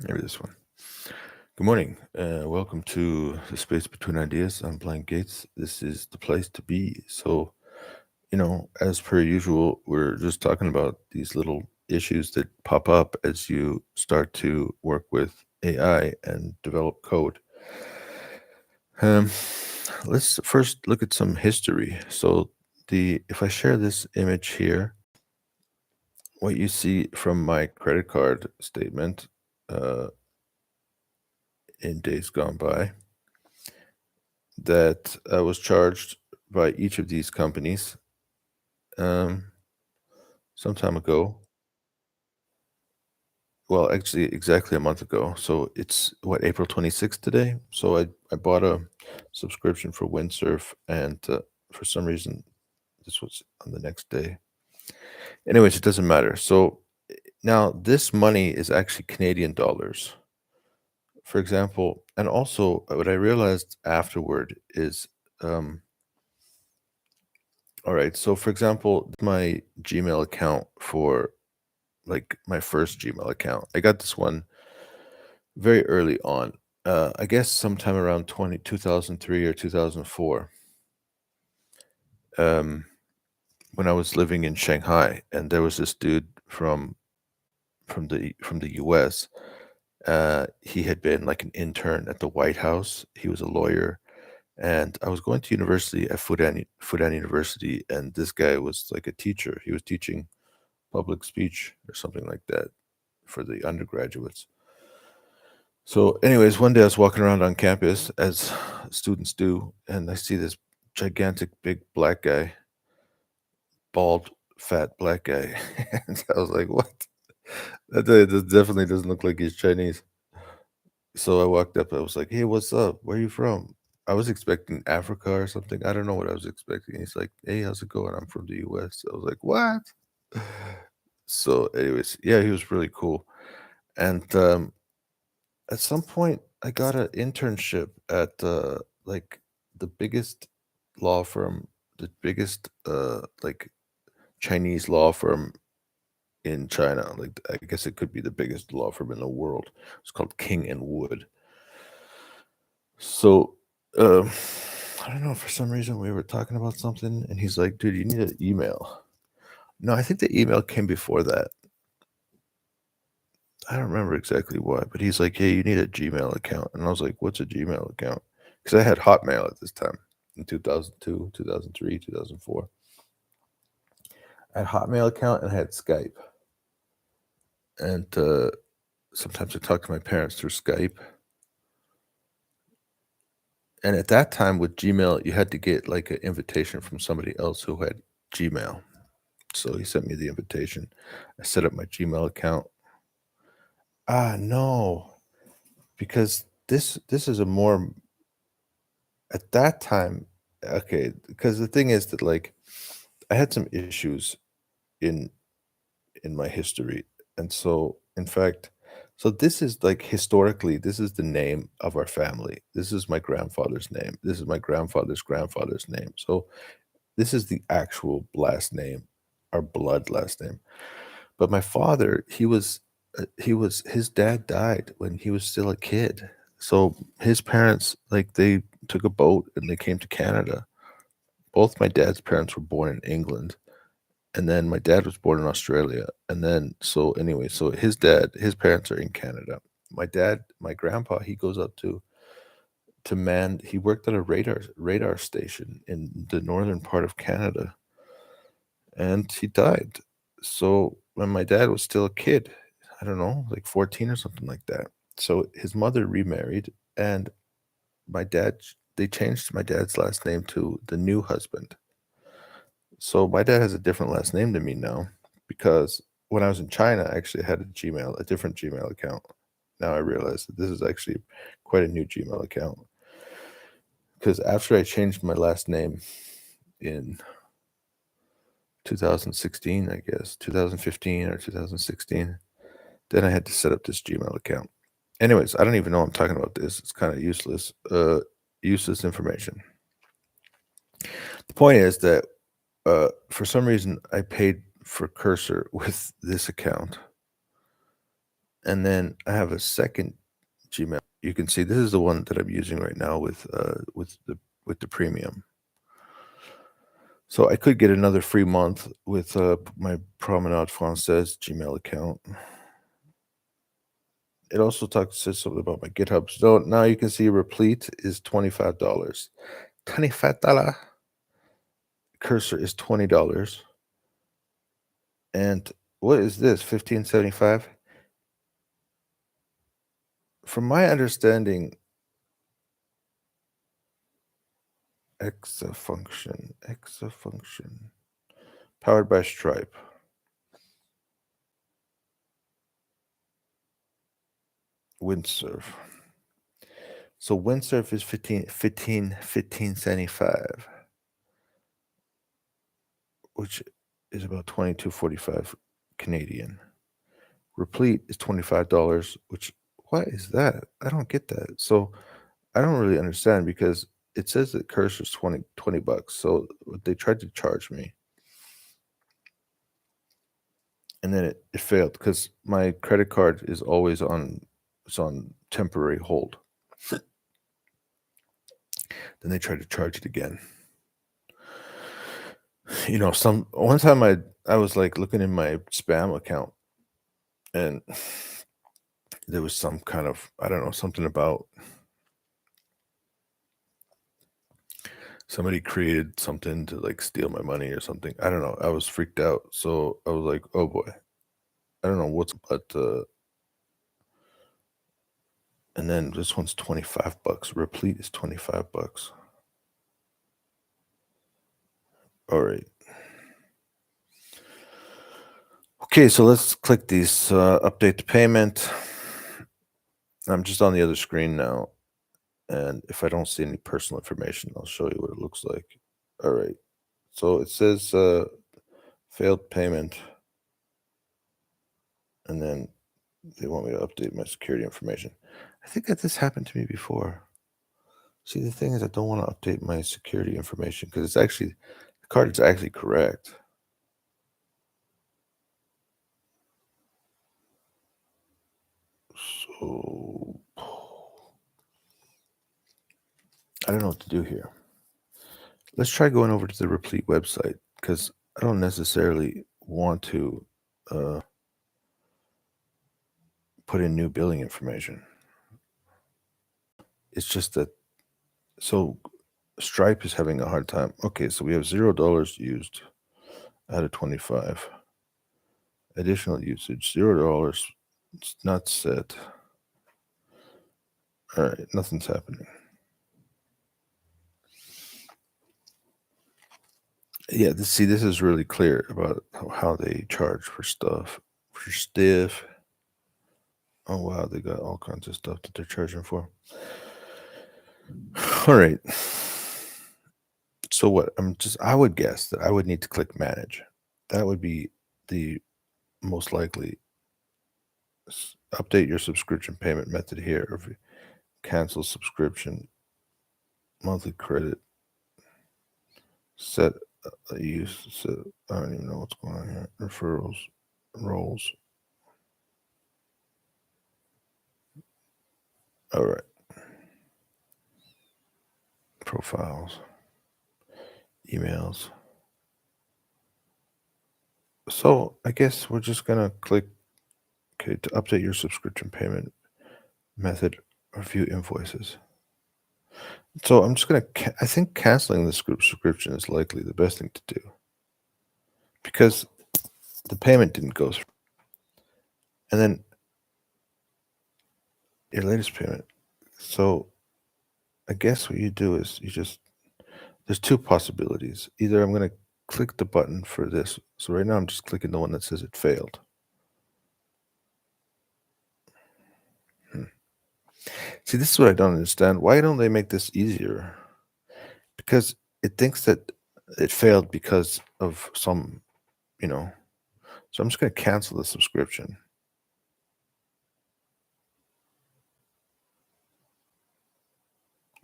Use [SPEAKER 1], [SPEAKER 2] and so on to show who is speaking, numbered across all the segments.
[SPEAKER 1] Maybe this one. Good morning. Welcome to the space between ideas. I'm Blank Gates. This is the place to be. So, as per usual, we're just talking about these little issues that pop up as you start to work with AI and develop code. Um, let's first look at some history. So, the if I share this image here, what you see from my credit card statement uh, in days gone by that I was charged by each of these companies um, some time ago. Well, actually, exactly a month ago. So it's what, April 26th today? So I bought a subscription for Windsurf, and for some reason, this was on the next day. Anyways, it doesn't matter. So now this money is actually Canadian dollars, for example. And also, what I realized afterward is all right. So, for example, my Gmail account for like my first Gmail account. I got this one very early on. I guess sometime around 2003 or 2004, um, when I was living in Shanghai, and there was this dude from the US. He had been like an intern at the White House. He was a lawyer, and I was going to university at Fudan University, and this guy was like a teacher. He was teaching public speech or something like that for the undergraduates. So, anyways, one day I was walking around on campus as students do, and I see this gigantic, big black guy, bald, fat black guy. And I was like, what? That definitely doesn't look like he's Chinese. So I walked up, I was like, hey, what's up? Where are you from? I was expecting Africa or something. I don't know what I was expecting. He's like, hey, how's it going? I'm from the US. I was like, what? So, anyways, yeah, he was really cool. And at some point, I got an internship at like the biggest law firm, the biggest like Chinese law firm in China. Like I guess it could be the biggest law firm in the world. It's called King and Wood. So um, I don't know. For some reason, we were talking about something, and he's like, "Dude, you need an email." No, I think the email came before that. I don't remember exactly why, but he's like, "Hey, you need a Gmail account," and I was like, "What's a Gmail account?" Because I had Hotmail at this time in 2002, 2003, 2004. I had Hotmail account and I had Skype, and sometimes I talked to my parents through Skype. And at that time with Gmail, you had to get like an invitation from somebody else who had Gmail. So he sent me the invitation. I set up my Gmail account. Ah, no, because this is a more at that time. Okay, because the thing is that like I had some issues in my history, and so in fact, so this is like historically, this is the name of our family. This is my grandfather's name. This is my grandfather's grandfather's name. So this is the actual last name, our blood last name. But my father, his dad died when he was still a kid. So his parents, like they took a boat and they came to Canada. Both my dad's parents were born in England, and then my dad was born in Australia. And then so anyway, so his parents are in Canada. My grandpa, he goes up to man. He worked at a radar station in the northern part of Canada, and he died. So when my dad was still a kid, I don't know, like 14 or something like that. So his mother remarried, and my dad, they changed my dad's last name to the new husband. So my dad has a different last name than me now because when I was in China, I actually had a different Gmail account. Now I realize that this is actually quite a new Gmail account because after I changed my last name in 2016, I guess, 2015 or 2016. Then I had to set up this Gmail account. Anyways, I don't even know I'm talking about this. It's kind of useless. Useless information. The point is that for some reason I paid for Cursor with this account, And then I have a second Gmail. You can see this is the one that I'm using right now with the premium. So I could get another free month with my Promenade Française Gmail account. It also says something about my GitHub. So now you can see Replit is $25. $25. Cursor is $20. And what is this? $15.75? From my understanding, exa function, powered by Stripe. Windsurf. So Windsurf is $15.75, which is about $22.45 Canadian. Replete is $25, which what is that? I don't get that. So I don't really understand because it says that Cursor's 20 bucks. So they tried to charge me. And then it failed because my credit card is always on temporary hold. Then they tried to charge it again. You know, one time I was like looking in my spam account and there was some kind of, I don't know, something about somebody created something to like steal my money or something. I don't know. I was freaked out. So I was like, oh boy, I don't know what's, but, and then this one's 25 bucks. Replete is 25 bucks. All right. Okay, so let's click these, update the payment. I'm just on the other screen now. And if I don't see any personal information, I'll show you what it looks like. All right. So it says failed payment. And then they want me to update my security information. I think that this happened to me before. See, the thing is, I don't want to update my security information because it's actually, the card is actually correct. So I don't know what to do here. Let's try going over to the Replete website because I don't necessarily want to put in new billing information. It's just that, so Stripe is having a hard time. Okay, so we have $0 used out of 25. Additional usage, $0. It's not set. All right, nothing's happening. Yeah, this is really clear about how they charge for stuff. For stiff. Oh wow, they got all kinds of stuff that they're charging for. All right. So what? I would guess that I would need to click manage. That would be the most likely. Update your subscription payment method here, or cancel subscription, monthly credit, set use. I don't even know what's going on here. Referrals, roles. All right. Profiles, emails. So I guess we're just gonna click okay to update your subscription payment method or view invoices. So I'm just gonna. I think canceling the subscription is likely the best thing to do because the payment didn't go through, and then your latest payment. So I guess what you do is there's two possibilities. Either I'm going to click the button for this. So right now I'm just clicking the one that says it failed. See, this is what I don't understand. Why don't they make this easier? Because it thinks that it failed because of some, so I'm just going to cancel the subscription.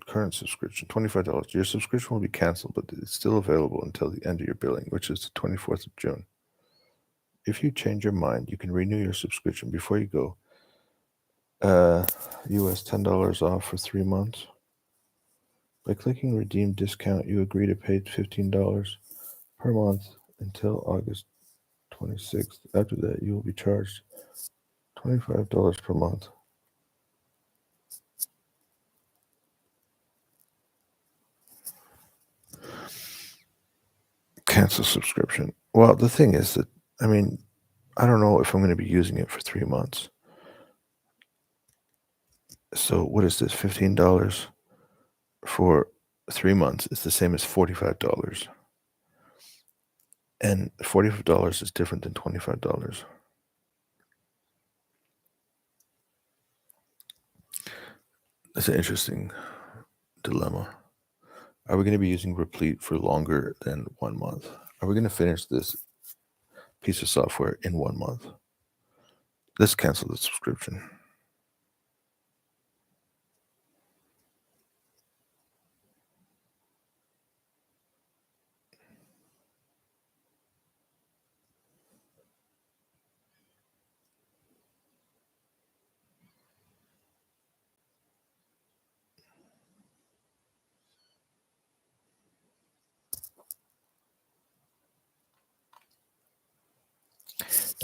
[SPEAKER 1] Current subscription, $25. Your subscription will be canceled, but it's still available until the end of your billing, which is the 24th of June. If you change your mind, you can renew your subscription before you go. US $10 off for 3 months. By clicking redeem discount, you agree to pay $15 per month until August 26th. After that, you will be charged $25 per month. Cancel subscription. Well, the thing is that, I mean, I don't know if I'm going to be using it for 3 months. So what is this? $15 for 3 months is the same as $45. And $45 is different than $25. That's an interesting dilemma. Are we going to be using Replit for longer than 1 month? Are we going to finish this piece of software in 1 month? Let's cancel the subscription.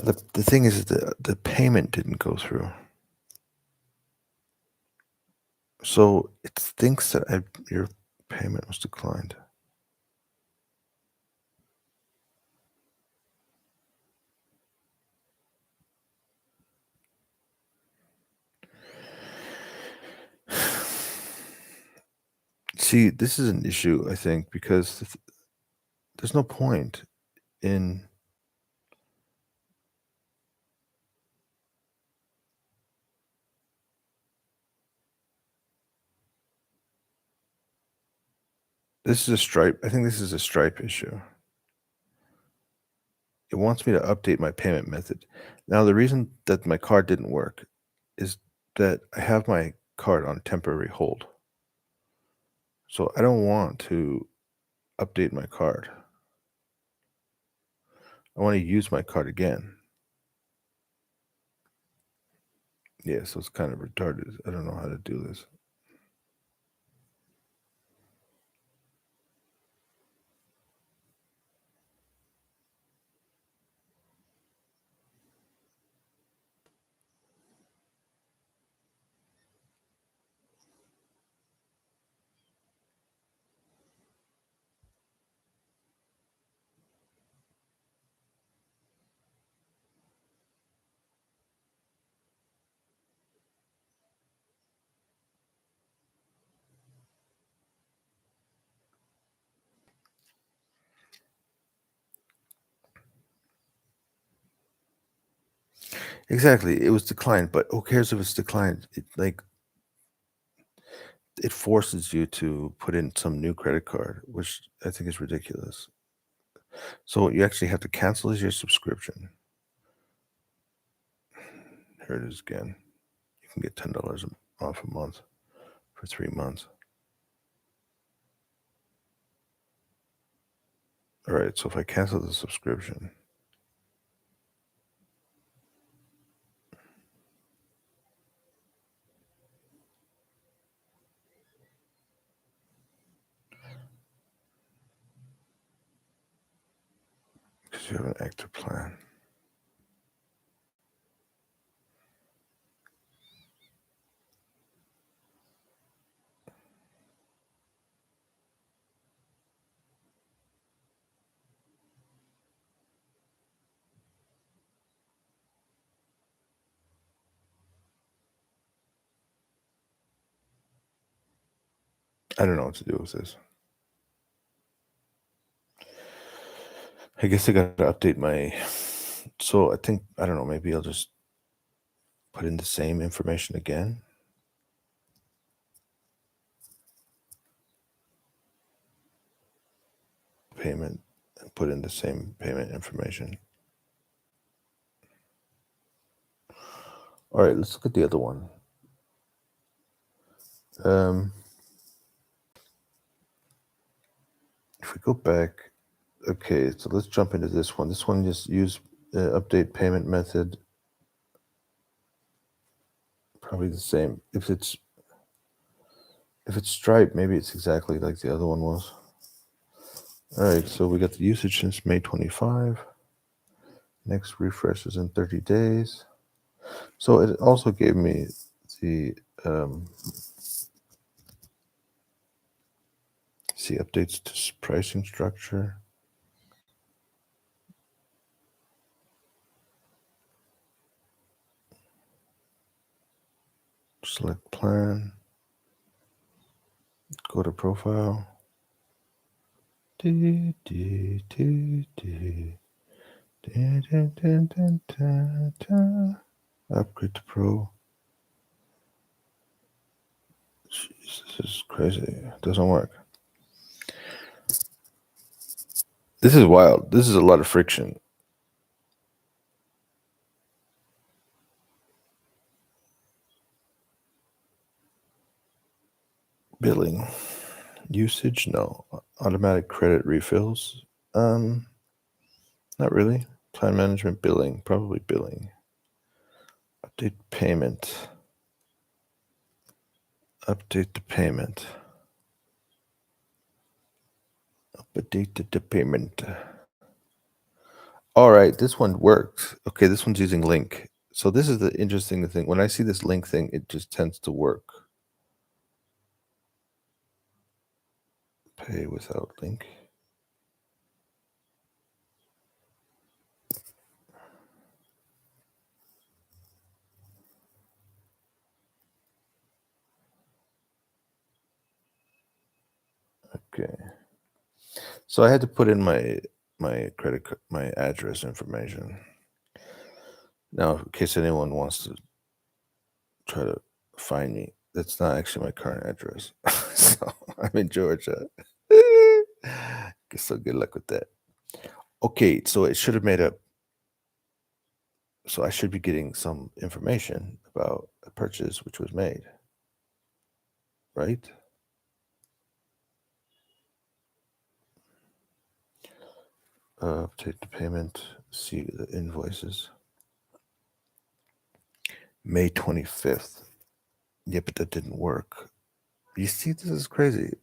[SPEAKER 1] The thing is that the payment didn't go through. So it thinks that your payment was declined. See, this is an issue, I think, because there's no point in this is a Stripe. I think this is a Stripe issue. It wants me to update my payment method. Now, the reason that my card didn't work is that I have my card on temporary hold. So I don't want to update my card. I want to use my card again. Yeah, so it's kind of retarded. I don't know how to do this. Exactly. It was declined, but who cares if it's declined? It forces you to put in some new credit card, which I think is ridiculous. So you actually have to cancel your subscription. Here it is again. You can get $10 off a month for 3 months. All right, so if I cancel the subscription, because you have an active plan. I don't know what to do with this. I guess I got to update my. So I think, I don't know, maybe I'll just put in the same information again. Payment, and put in the same payment information. All right, let's look at the other one. If we go back, okay, so let's jump into this one. This one just use update payment method Probably the same. If it's Stripe, maybe it's exactly like the other one was. All right, so we got the usage since May 25. Next refresh is in 30 days. So it also gave me the see updates to pricing structure. Select plan. Go to profile. Upgrade to Pro. Jeez, this is crazy. It doesn't work. This is wild. This is a lot of friction. Billing. Usage? No. Automatic credit refills? Not really. Plan management, billing. Probably billing. Update payment. Update the payment. Update the payment. All right, this one works. Okay, this one's using link. So this is the interesting thing. When I see this link thing, it just tends to work. Pay without link. Okay. So I had to put in my credit card, my address information. Now, in case anyone wants to try to find me, that's not actually my current address. So I'm in Georgia. So good luck with that. Okay, so it should have made up. So I should be getting some information about a purchase which was made, right? Update the payment, see the invoices. May 25th. Yeah, but that didn't work. You see, this is crazy.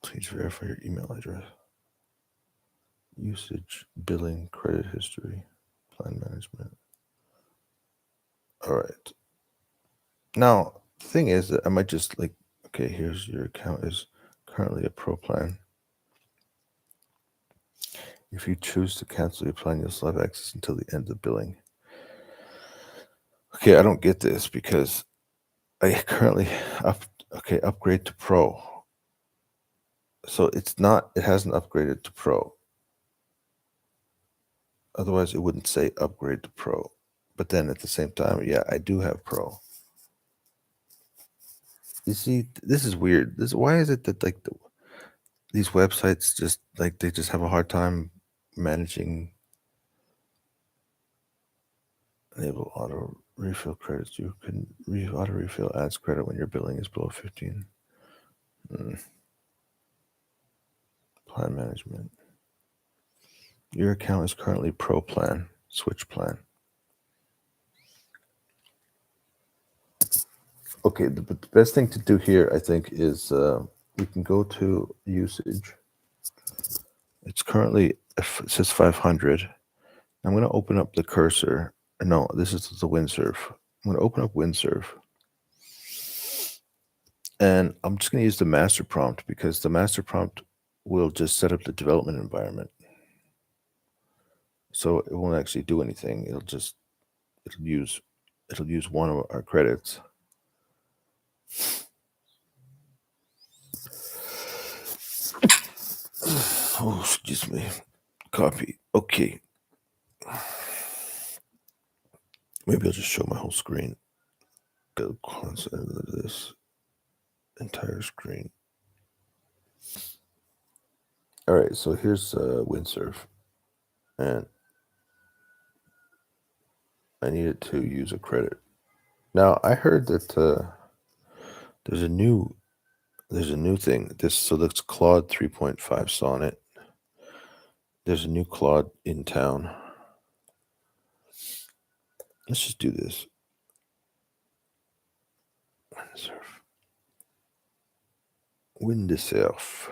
[SPEAKER 1] Please verify your email address. Usage, billing, credit history, plan management. All right. Now, the thing is that I might just like, okay, here's your account is currently a pro plan. If you choose to cancel your plan, you'll still have access until the end of billing. Okay, I don't get this because I currently upgrade to pro. So it hasn't upgraded to pro. Otherwise it wouldn't say upgrade to pro. But then at the same time, yeah, I do have pro. You see, this is weird. Why is it that like these websites just like they just have a hard time managing enable auto refill credits? You can auto refill adds credit when your billing is below 15. Plan management. Your account is currently pro plan. Switch plan. Okay, the best thing to do here, I think, is we can go to usage. It's currently, it says 500. I'm going to open up the cursor. No, this is the Windsurf. I'm going to open up Windsurf. And I'm just going to use the master prompt because the master prompt will just set up the development environment. So it won't actually do anything. It'll use one of our credits. Oh, excuse me. Copy. Okay. Maybe I'll just show my whole screen. The concept of this entire screen. All right, so here's Windsurf, and I needed to use a credit. Now I heard that there's a new There's a new thing. So that's Claude 3.5 Sonnet. There's a new Claude in town. Let's just do this. Windsurf.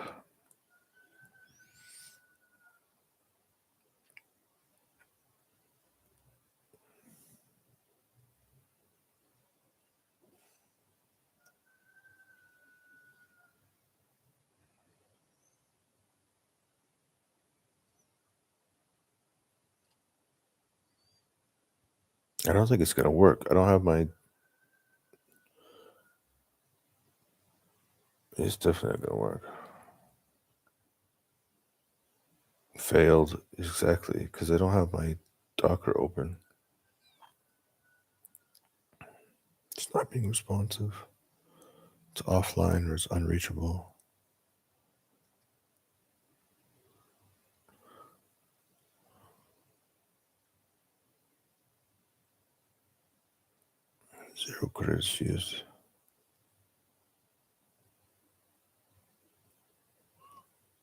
[SPEAKER 1] I don't think it's gonna work. I don't have my. It's definitely not gonna work. Failed exactly because I don't have my Docker open. It's not being responsive. It's offline or it's unreachable. Zero credits used.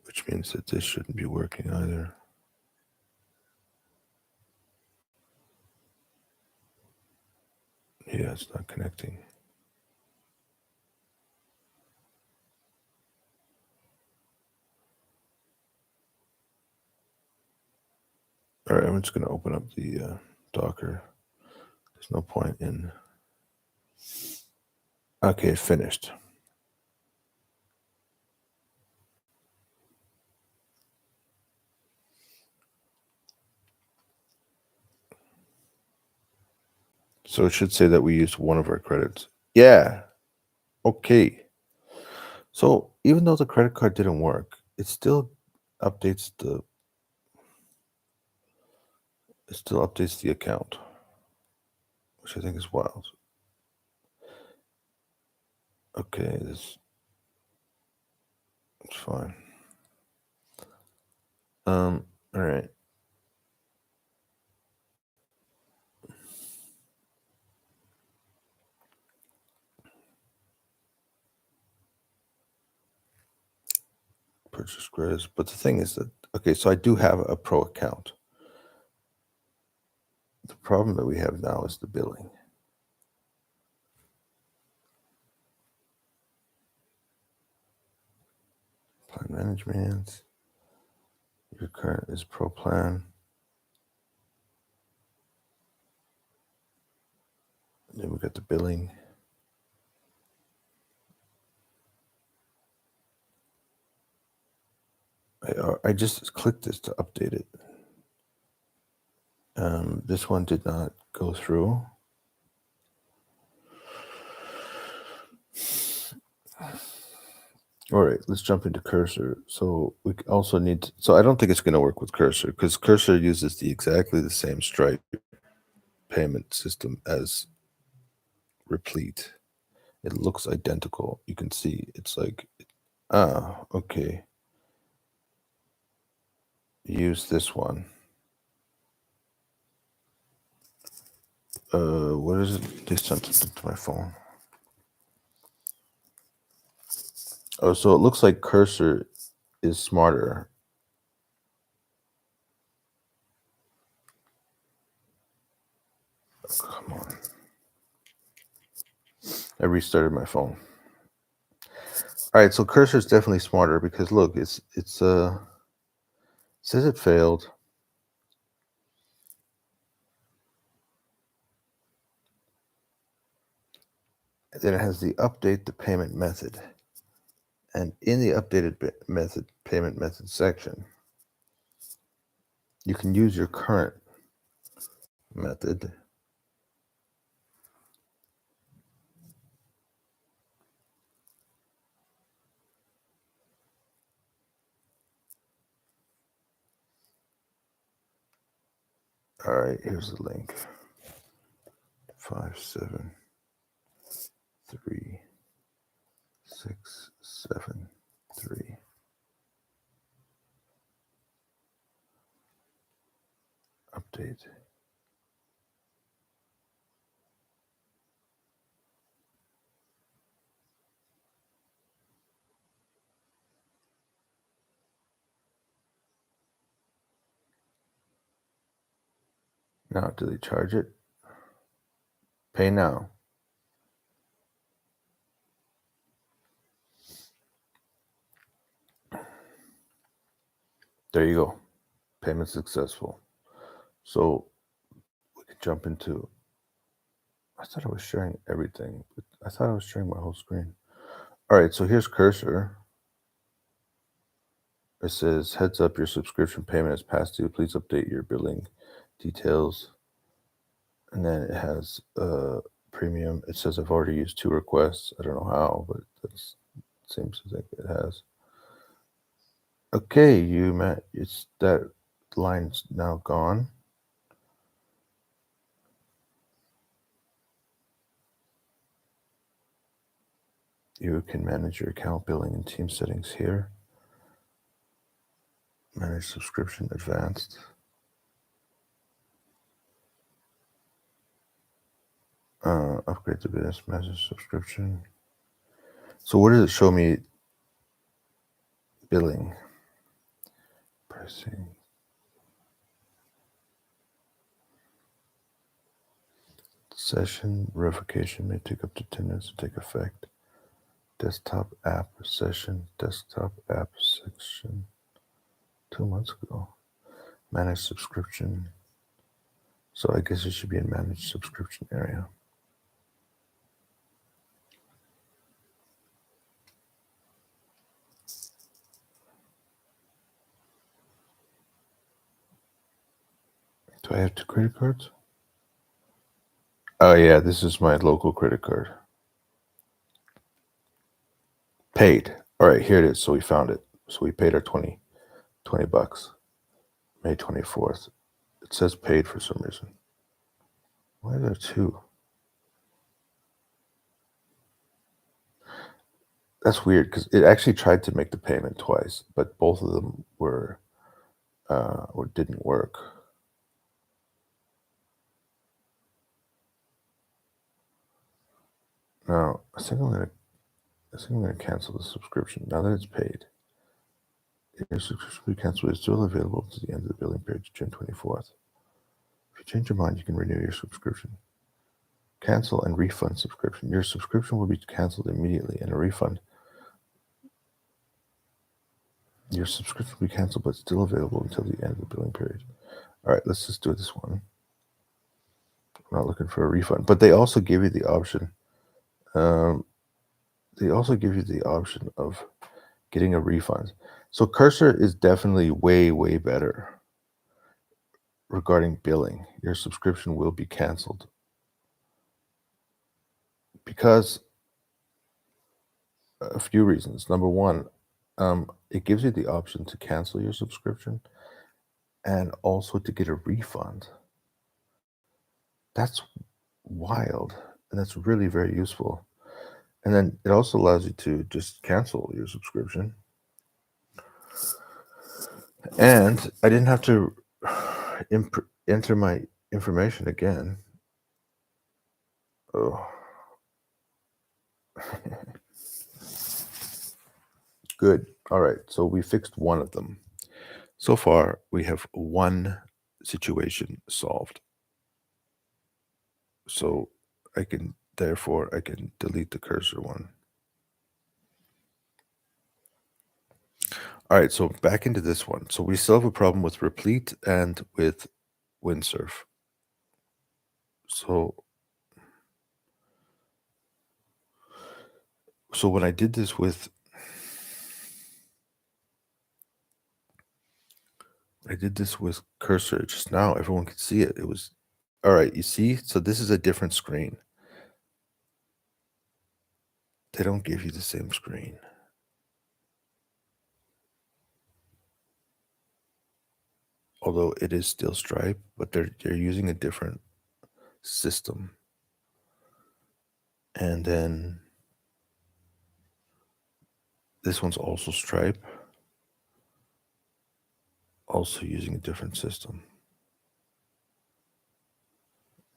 [SPEAKER 1] Which means that this shouldn't be working either. Yeah, it's not connecting. All right, I'm just going to open up the Docker. There's no point in. Okay, finished. So it should say that we used one of our credits. Yeah. Okay. So even though the credit card didn't work, it still updates the. It still updates the account, which I think is wild. Okay, it's fine. All right. Purchase credits, but the thing is that okay, so I do have a pro account. The problem that we have now is the billing. Plan management. Your current is pro plan. Then we got the billing. I just clicked this to update it. This one did not go through. All right, let's jump into Cursor. So we also need. So I don't think it's going to work with Cursor because Cursor uses exactly the same Stripe payment system as Replit. It looks identical. You can see it's like, okay. Use this one. What is it? They sent it to my phone. Oh, so it looks like Cursor is smarter. Come on. I restarted my phone. All right, so Cursor is definitely smarter because look, it says it failed. And then it has the update the payment method. And in the updated payment method section, you can use your current method. All right, here's the link. 573673. Update. Now, do they charge it? Pay now. There you go. Payment successful. So we can jump into. I thought I was sharing everything, but I thought I was sharing my whole screen. All right, so here's Cursor. It says, heads up, your subscription payment has passed due. Please update your billing details. And then it has premium. It says I've already used 2 requests. I don't know how, but that seems to think it has. Okay, it's that line's now gone. You can manage your account billing and team settings here. Manage subscription advanced. Upgrade to business message subscription. So where does it show me billing? Pricing. Session verification may take up to 10 minutes to take effect. Desktop app session, desktop app section. 2 months ago. Manage subscription. So I guess it should be in managed subscription area. Do I have 2 credit cards? Oh yeah, this is my local credit card. Paid. All right, here it is. So we found it. So we paid our 20 bucks. May 24th. It says paid for some reason. Why are there 2? That's weird because it actually tried to make the payment twice, but both of them were or didn't work. Now I think I'm gonna cancel the subscription now that it's paid. Your subscription will be canceled, but it's still available to the end of the billing period, June 24th. If you change your mind, you can renew your subscription. Cancel and refund subscription. Your subscription will be canceled immediately, and a refund. Your subscription will be canceled, but still available until the end of the billing period. All right, let's just do this one. I'm not looking for a refund, but they also give you the option. They also give you the option of getting a refund. So Cursor is definitely way, way better regarding billing. Your subscription will be canceled because a few reasons. Number one, it gives you the option to cancel your subscription and also to get a refund. That's wild, and that's really very useful. And then it also allows you to just cancel your subscription. And I didn't have to enter my information again. Oh. Good. All right. So we fixed one of them. So far, we have one situation solved. So therefore, I can delete the Cursor one. All right. So back into this one. So we still have a problem with Replit and with Windsurf. So when I did this with Cursor just now, everyone could see it. It was all right. You see, so this is a different screen. They don't give you the same screen. Although it is still Stripe, but they're using a different system. And then this one's also Stripe, also using a different system.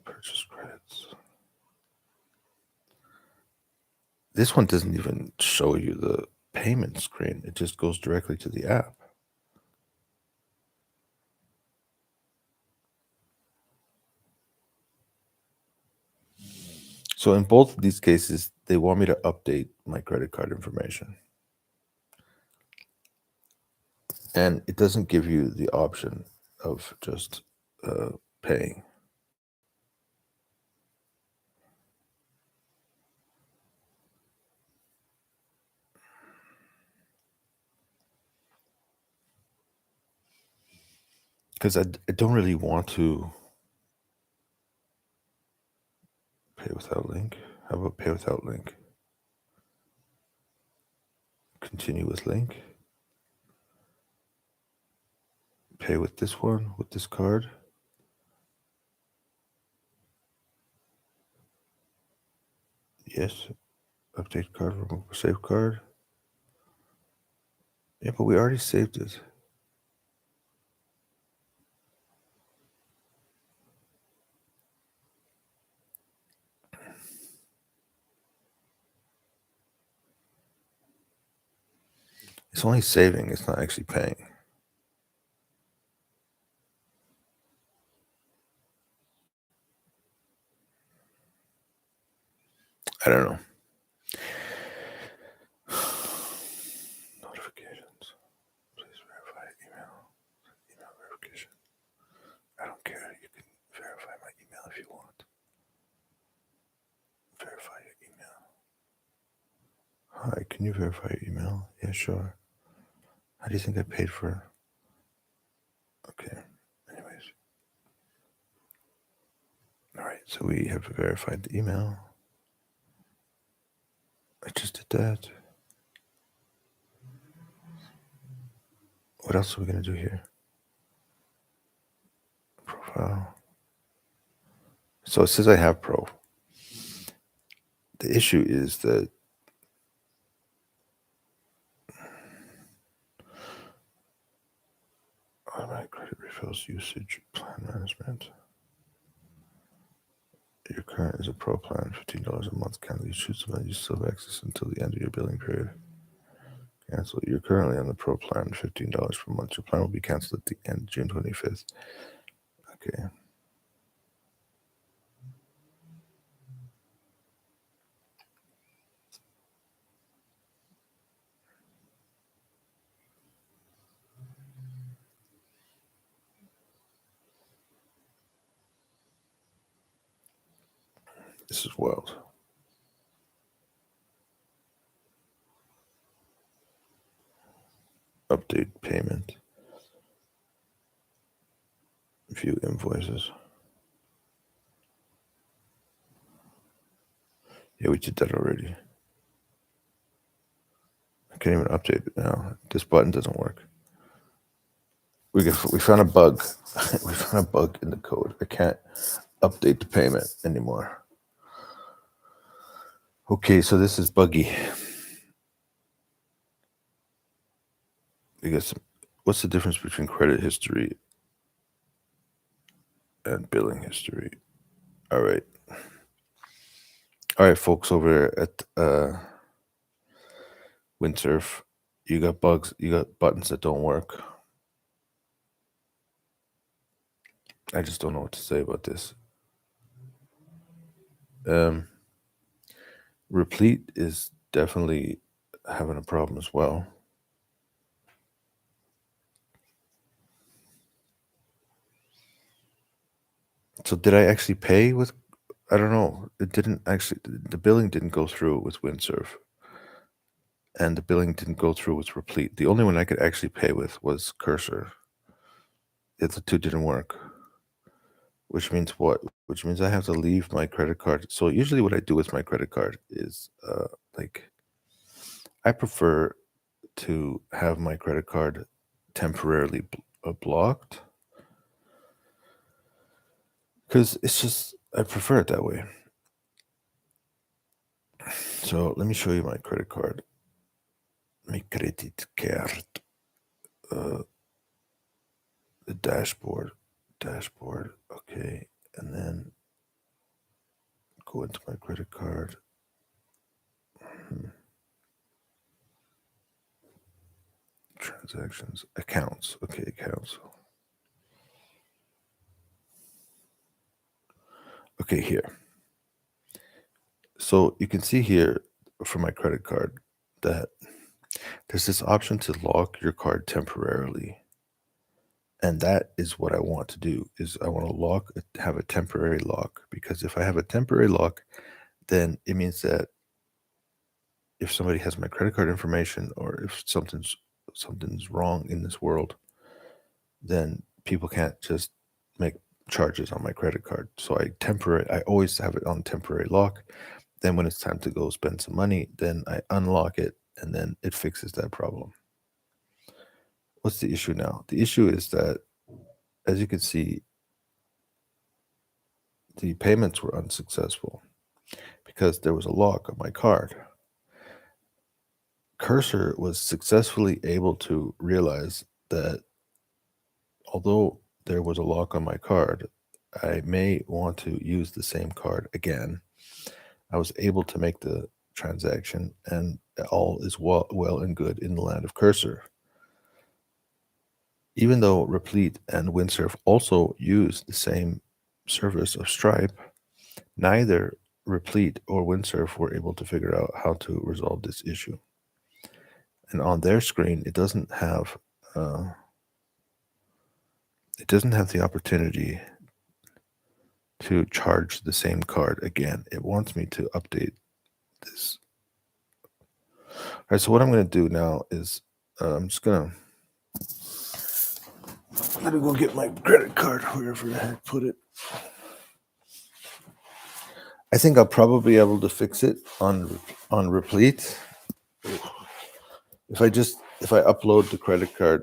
[SPEAKER 1] Purchase credits. This one doesn't even show you the payment screen. It just goes directly to the app. So in both of these cases, they want me to update my credit card information. And it doesn't give you the option of just paying. Because I don't really want to pay without link. How about pay without link? Continue with link. Pay with this one, with this card. Yes. Update card, remove save card. Yeah, but we already saved it. It's only saving, it's not actually paying. I don't know. Notifications. Please verify email. Email verification. I don't care. You can verify my email if you want. Verify your email. Hi, can you verify your email? Yeah, sure. How do you think I paid for? Okay. Anyways. All right. So we have verified the email. I just did that. What else are we going to do here? Profile. So it says I have Pro. The issue is that automatic credit refills usage plan management. Your current is a Pro plan, $15 a month. Kindly choose to you still have access until the end of your billing period. Cancel. You're currently on the Pro plan, $15 per month. Your plan will be canceled at the end of June 25th. Okay. This is wild. Update payment. View invoices. Yeah, we did that already. I can't even update it now. This button doesn't work. We found a bug. We found a bug in the code. I can't update the payment anymore. Okay, so this is buggy. Because what's the difference between credit history and billing history? All right. All right, folks over at Windsurf, you got bugs, you got buttons that don't work. I just don't know what to say about this. Replit is definitely having a problem as well. So did I actually pay with? I don't know. It didn't actually. The billing didn't go through with Windsurf, and the billing didn't go through with Replit. The only one I could actually pay with was Cursor. The other two didn't work. Which means what? Which means I have to leave my credit card. So usually, what I do with my credit card is like I prefer to have my credit card temporarily blocked because it's just I prefer it that way. So let me show you my credit card. My credit card. The dashboard. Okay, and then go into my credit card. Transactions, accounts. Okay, accounts. Okay, here. So you can see here for my credit card that there's this option to lock your card temporarily. And that is what I want to do is I want to have a temporary lock, because if I have a temporary lock, then it means that if somebody has my credit card information, or if something's wrong in this world, then people can't just make charges on my credit card. So I always have it on temporary lock. Then when it's time to go spend some money, then I unlock it, and then it fixes that problem. What's the issue now? The issue is that, as you can see, the payments were unsuccessful because there was a lock on my card. Cursor was successfully able to realize that although there was a lock on my card, I may want to use the same card again. I was able to make the transaction, and all is well and good in the land of Cursor. Even though Replit and Windsurf also use the same service of Stripe, neither Replit or Windsurf were able to figure out how to resolve this issue. And on their screen, it doesn't have the opportunity to charge the same card again. It wants me to update this. All right, so what I'm going to do now is I'm just going to go get my credit card wherever the heck put it. I think I'll probably be able to fix it on Replit. If I upload the credit card,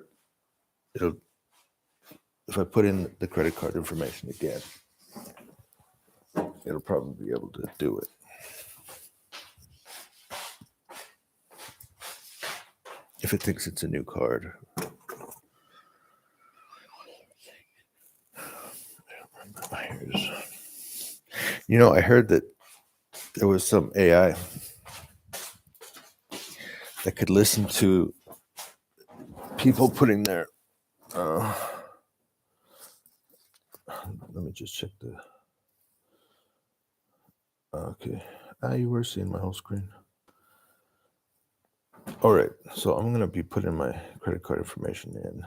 [SPEAKER 1] if I put in the credit card information again, it'll probably be able to do it. If it thinks it's a new card. I heard that there was some AI that could listen to people putting their let me just check the okay. You were seeing my whole screen. All right, so I'm going to be putting my credit card information in.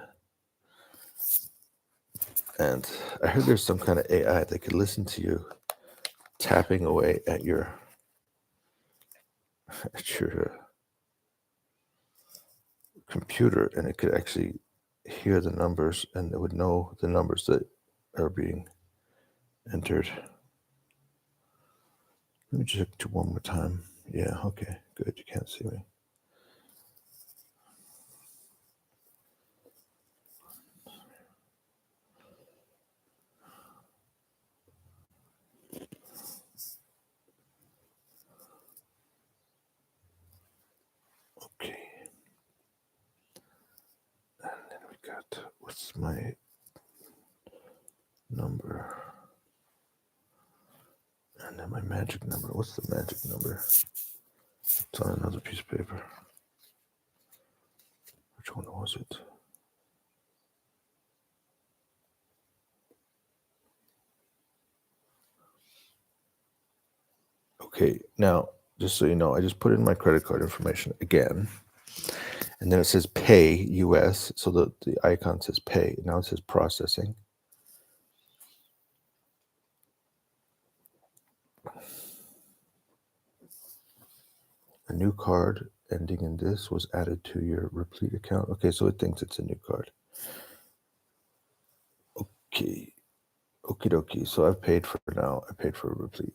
[SPEAKER 1] And I heard there's some kind of AI that could listen to you tapping away at your computer, and it could actually hear the numbers, and it would know the numbers that are being entered. Let me check it one more time. Yeah, okay, good. You can't see me. Okay. And then we got, what's my number? And then my magic number. What's the magic number? It's on another piece of paper. Which one was it? Okay, now, just so you know, I just put in my credit card information again. And then it says pay US. So the icon says pay. Now it says processing. A new card ending in this was added to your Replit account. Okay, so it thinks it's a new card. Okay. Okie dokie. So I've paid for now. I paid for Replit.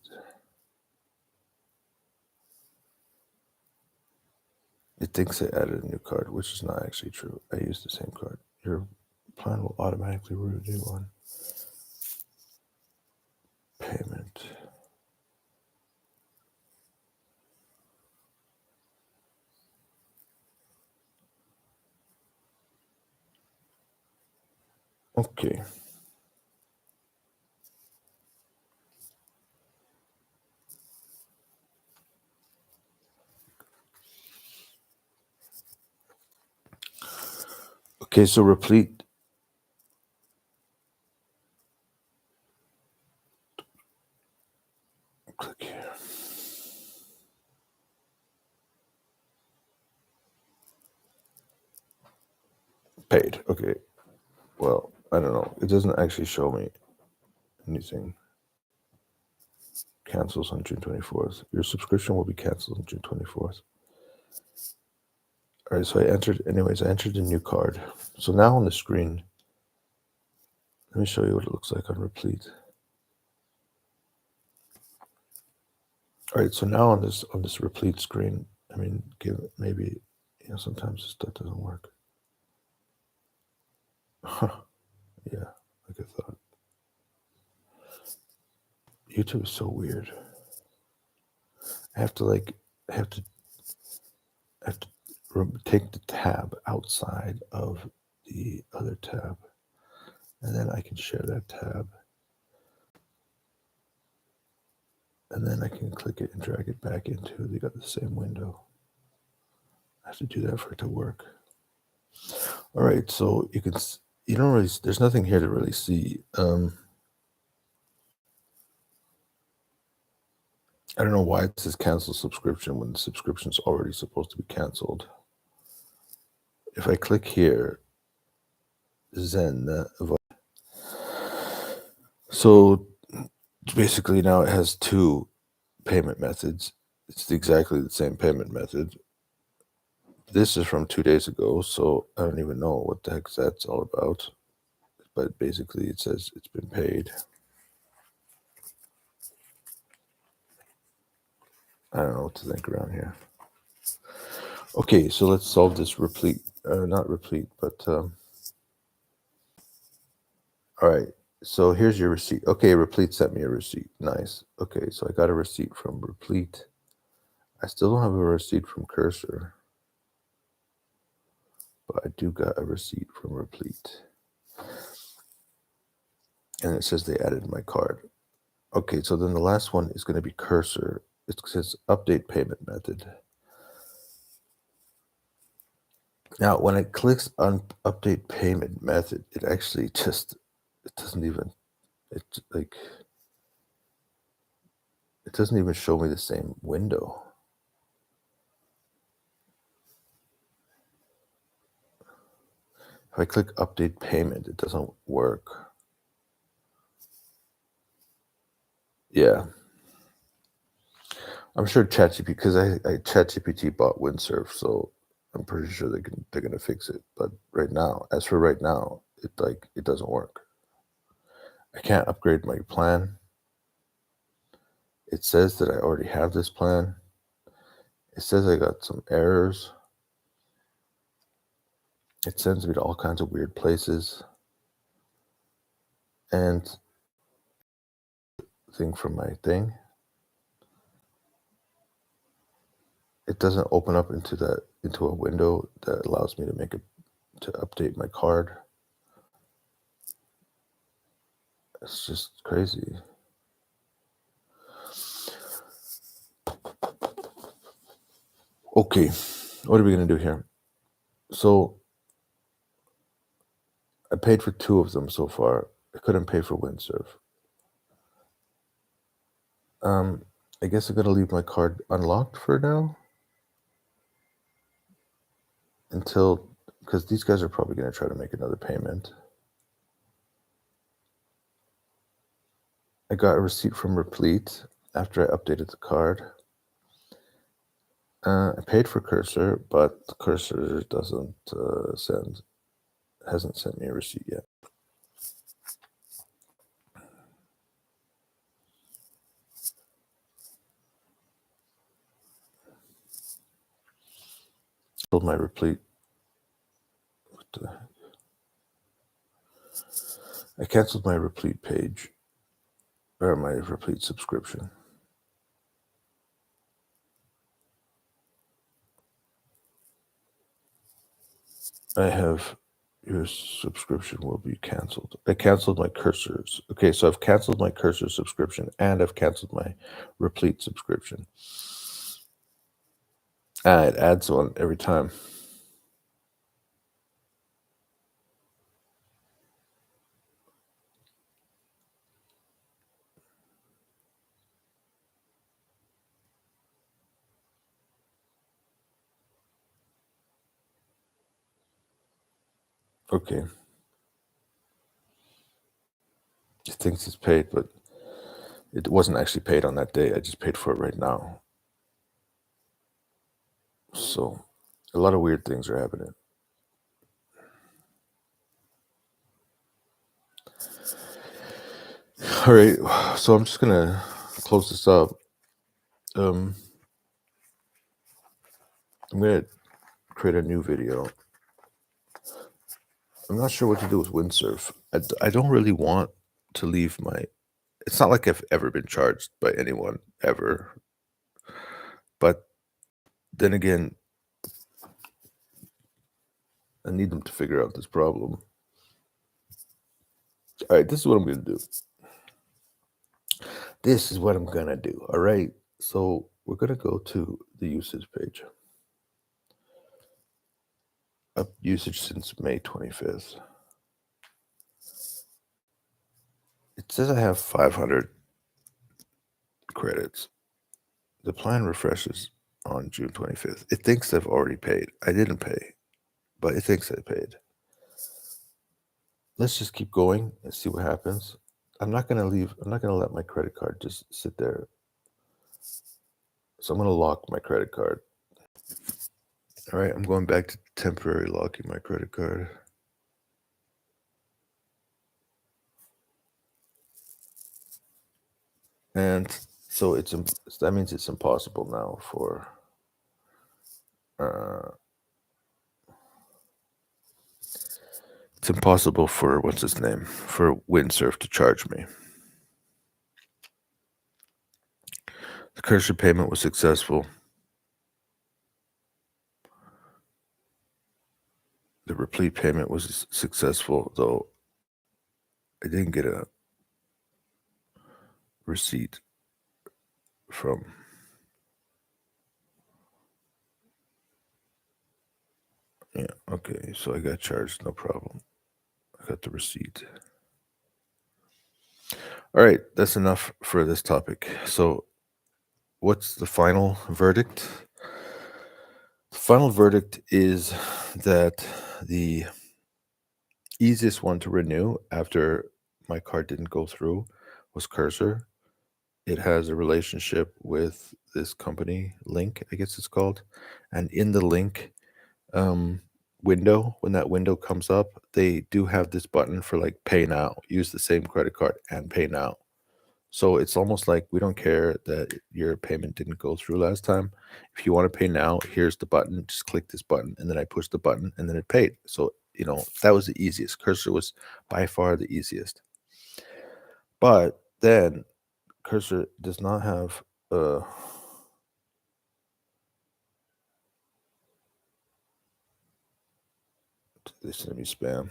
[SPEAKER 1] It thinks I added a new card, which is not actually true. I used the same card. Your plan will automatically route a new one. Payment. Okay. Okay, so Replit. Click here. Paid. Okay. Well, I don't know. It doesn't actually show me anything. Cancels on June 24th. Your subscription will be canceled on June 24th. All right, so I entered a new card. So now on the screen, let me show you what it looks like on Replit. All right, so now on this Replit screen, I mean, maybe, sometimes this stuff doesn't work. Yeah, like I thought. YouTube is so weird. I have to take the tab outside of the other tab, and then I can share that tab, and then I can click it and drag it back into the same window. I have to do that for it to work. All right, so there's nothing here to really see. I don't know why it says cancel subscription when the subscription is already supposed to be canceled. If I click here, Zen, so basically now it has two payment methods. It's exactly the same payment method. This is from 2 days ago, so I don't even know what the heck that's all about. But basically it says it's been paid. I don't know what to think around here. Okay, so let's solve this Replit, not Replit, but all right. So here's your receipt. Okay, Replit sent me a receipt. Nice. Okay, so I got a receipt from Replit. I still don't have a receipt from Cursor, but I do got a receipt from Replit. And it says they added my card. Okay, so then the last one is going to be Cursor. It says update payment method. Now, when it clicks on update payment method, it actually it doesn't even, it like, it doesn't even show me the same window. If I click update payment, it doesn't work. Yeah. I'm sure ChatGPT, because ChatGPT bought Windsurf, so I'm pretty sure they're gonna fix it. But right now, it doesn't work. I can't upgrade my plan. It says that I already have this plan. It says I got some errors. It sends me to all kinds of weird places. And thing from my thing, it doesn't open up into a window that allows me to update my card. It's just crazy. Okay, what are we gonna do here? So I paid for 2 of them so far. I couldn't pay for Windsurf. I guess I'm gonna leave my card unlocked for now because these guys are probably gonna try to make another payment. I got a receipt from Replit after I updated the card. I paid for Cursor, but Cursor hasn't sent me a receipt yet. Told my Replit. What the heck? I canceled my Replit page, or my Replit subscription. Your subscription will be canceled. I canceled my Cursors. Okay, so I've canceled my Cursor subscription and I've canceled my Replit subscription. It adds one every time. Okay. It thinks it's paid, but it wasn't actually paid on that day. I just paid for it right now. So a lot of weird things are happening. All right. So I'm just gonna close this up. Um, I'm gonna create a new video. I'm not sure what to do with Windsurf. I don't really want to leave my. It's not like I've ever been charged by anyone ever. But then again, I need them to figure out this problem. All right, this is what I'm gonna do. This is what I'm gonna do. All right. So we're gonna go to the usage page. Up usage since May 25th. It says I have 500 credits. The plan refreshes on June 25th. It thinks I've already paid. I didn't pay, but it thinks I paid. Let's just keep going and see what happens. I'm not gonna let my credit card just sit there. So I'm gonna lock my credit card. All right, I'm going back to temporary locking my credit card. And so that means it's impossible now for it's impossible for what's his name, for Windsurf to charge me. The cursor payment was successful. The Replit payment was successful, though I didn't get a receipt from. Yeah, okay, so I got charged, no problem. I got the receipt. All right, that's enough for this topic. So, what's the final verdict? The final verdict is that the easiest one to renew after my card didn't go through was Cursor. It has a relationship with this company, Link, I guess it's called. And in the Link window, when that window comes up, they do have this button for like pay now, use the same credit card and pay now. So it's almost like we don't care that your payment didn't go through last time. If you want to pay now, here's the button. Just click this button, and then I push the button, and then it paid. So that was the easiest. Cursor was by far the easiest. But then Cursor does not have they send me spam.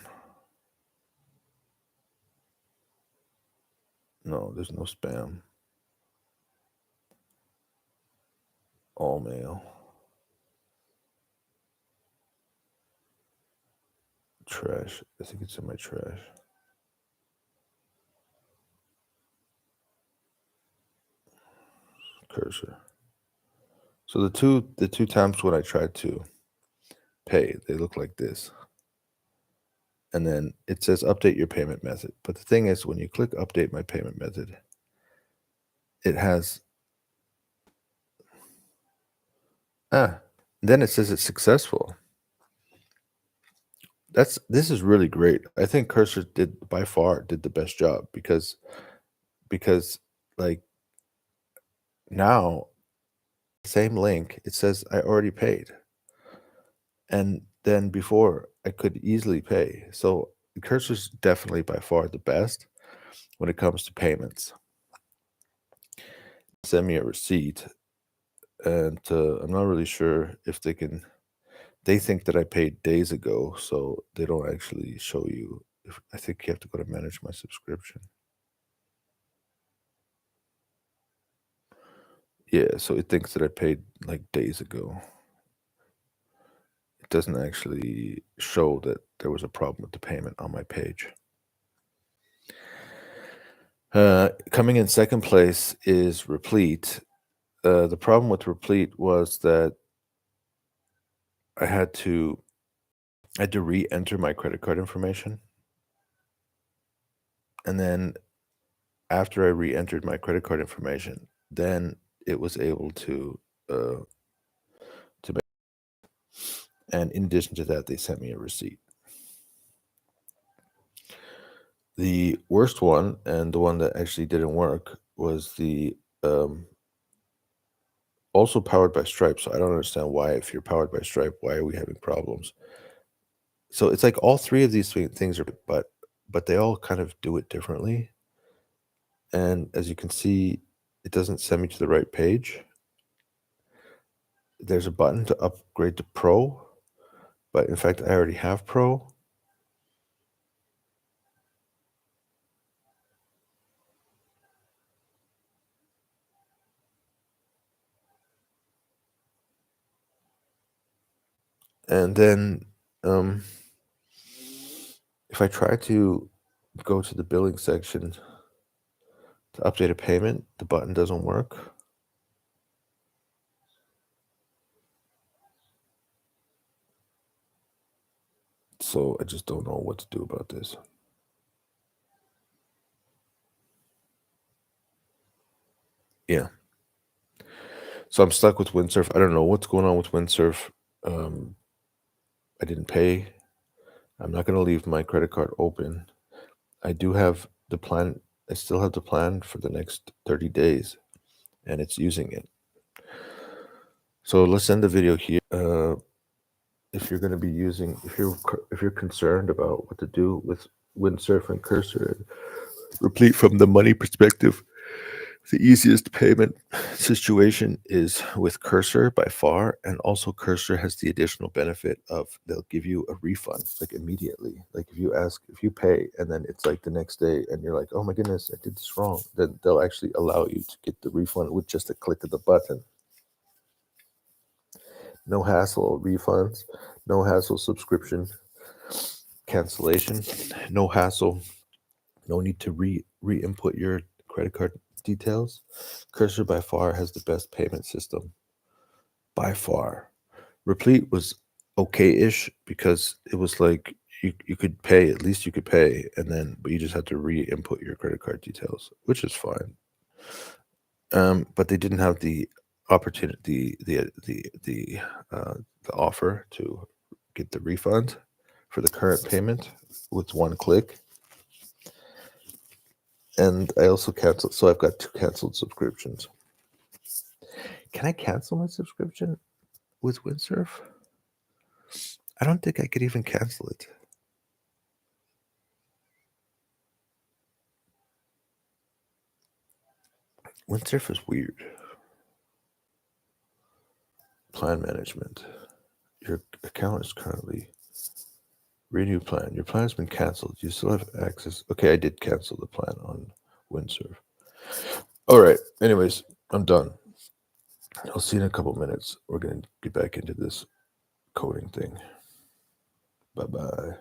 [SPEAKER 1] No, there's no spam. All mail. Trash. I think it's in my trash. Cursor. So the two times when I tried to pay, they look like this. And then it says update your payment method. But the thing is, when you click update my payment method, it has then it says it's successful. This is really great. I think Cursor by far did the best job because like now same link, it says I already paid. And then before I could easily pay. So Cursor's definitely by far the best when it comes to payments. Send me a receipt, and I'm not really sure if they can. They think that I paid days ago, so they don't actually show you. I think you have to go to manage my subscription. Yeah, so it thinks that I paid like days ago. It doesn't actually show that there was a problem with the payment on my page. Coming in second place is Replit. The problem with Replit was that I had to I had to re-enter my credit card information. And then after I re-entered my credit card information, then it was able to make, and in addition to that, they sent me a receipt. The worst one, and the one that actually didn't work, was the also powered by Stripe. So I don't understand why, if you're powered by Stripe, why are we having problems? So it's like all three of these things are, but they all kind of do it differently. And as you can see, it doesn't send me to the right page. There's a button to upgrade to Pro, but in fact, I already have Pro. And then if I try to go to the billing section to update a payment, the button doesn't work. So I just don't know what to do about this. Yeah. So I'm stuck with Windsurf. I don't know what's going on with Windsurf. I didn't pay. I'm not going to leave my credit card open. I do have the plan. I still have the plan for the next 30 days, and it's using it. So let's end the video here. If you're going to be using, if you're concerned about what to do with Windsurf and Cursor and Replit from the money perspective, the easiest payment situation is with Cursor by far, and also Cursor has the additional benefit of they'll give you a refund like immediately. Like if you pay and then it's like the next day and you're like, oh my goodness, I did this wrong, then they'll actually allow you to get the refund with just a click of the button. No hassle refunds, no hassle subscription cancellation, no hassle, no need to re-input your credit card details. Cursor by far has the best payment system. By far. Replete was okay-ish because it was like you could pay, at least you could pay, and then but you just had to re-input your credit card details, which is fine. But they didn't have the opportunity, the offer to get the refund for the current payment with one click. And I also canceled, so I've got 2 canceled subscriptions. Can I cancel my subscription with Windsurf? I don't think I could even cancel it. Windsurf is weird. Plan management. Your account is currently renew plan. Your plan has been canceled. You still have access. Okay, I did cancel the plan on Windsurf. All right. Anyways, I'm done. I'll see you in a couple minutes. We're going to get back into this coding thing. Bye-bye.